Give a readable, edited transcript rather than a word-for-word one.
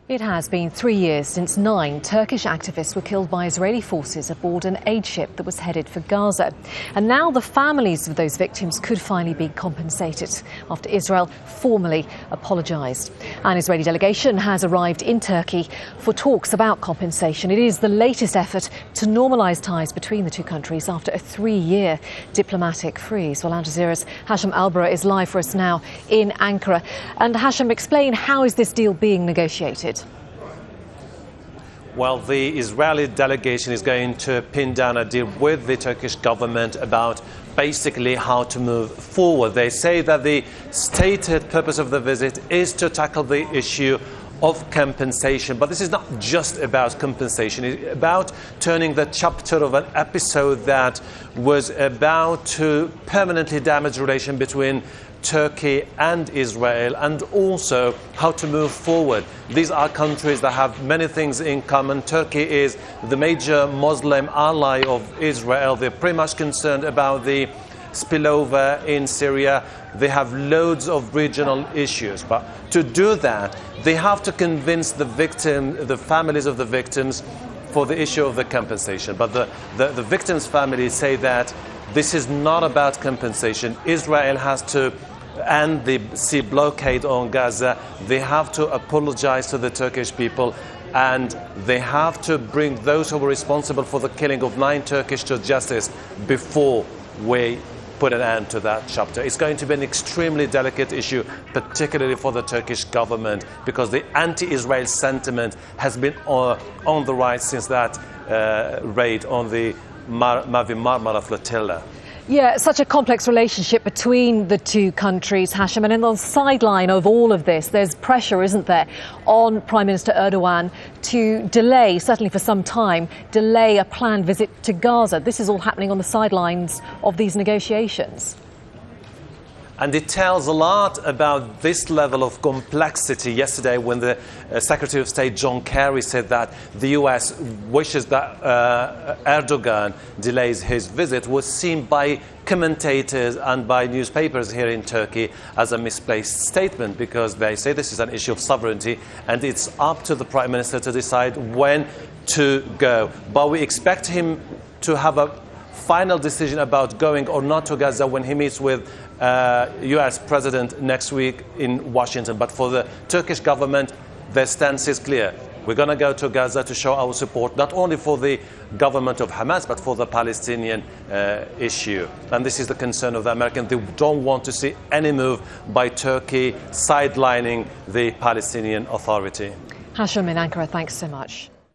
It has been 3 years since 9 Turkish activists were killed by Israeli forces aboard an aid ship that was headed for Gaza. And now the families of those victims could finally be compensated after Israel formally apologised. An Israeli delegation has arrived in Turkey for talks about compensation. It is the latest effort to normalise ties between the two countries after a 3-year diplomatic freeze. Well, Al Jazeera's Hashem Ahelbarra is live for us now in Ankara. And Hashem, explain, how is this deal being negotiated? Well, the Israeli delegation is going to pin down a deal with the Turkish government about basically how to move forward. They say that the stated purpose of the visit is to tackle the issue of compensation. But this is not just about compensation. It's about turning the chapter of an episode that was about to permanently damage the relation between Turkey and Israel, and also how to move forward. These are countries that have many things in common. Turkey is the major Muslim ally of Israel. They're pretty much concerned about the spillover in Syria. They have loads of regional issues. But to do that, they have to convince the families of the victims for the issue of the compensation. But the victims' families say that this is not about compensation. Israel has to end the sea blockade on Gaza. They have to apologize to the Turkish people, and they have to bring those who were responsible for the killing of 9 Turkish to justice before we put an end to that chapter. It's going to be an extremely delicate issue, particularly for the Turkish government, because the anti-Israel sentiment has been on the rise since that raid on the Mavi Marmara flotilla. Yeah, such a complex relationship between the two countries, Hashem. And on the sideline of all of this, there's pressure, isn't there, on Prime Minister Erdogan to delay, certainly for some time, delay a planned visit to Gaza. This is all happening on the sidelines of these negotiations. And it tells a lot about this level of complexity. Yesterday, when the Secretary of State John Kerry said that the US wishes that Erdogan delays his visit, was seen by commentators and by newspapers here in Turkey as a misplaced statement, because they say this is an issue of sovereignty and it's up to the Prime Minister to decide when to go. But we expect him to have a final decision about going or not to Gaza when he meets with US President next week in Washington. But for the Turkish government, their stance is clear. We're going to go to Gaza to show our support, not only for the government of Hamas, but for the Palestinian issue. And this is the concern of the Americans. They don't want to see any move by Turkey sidelining the Palestinian Authority. Hashem in Ankara, thanks so much.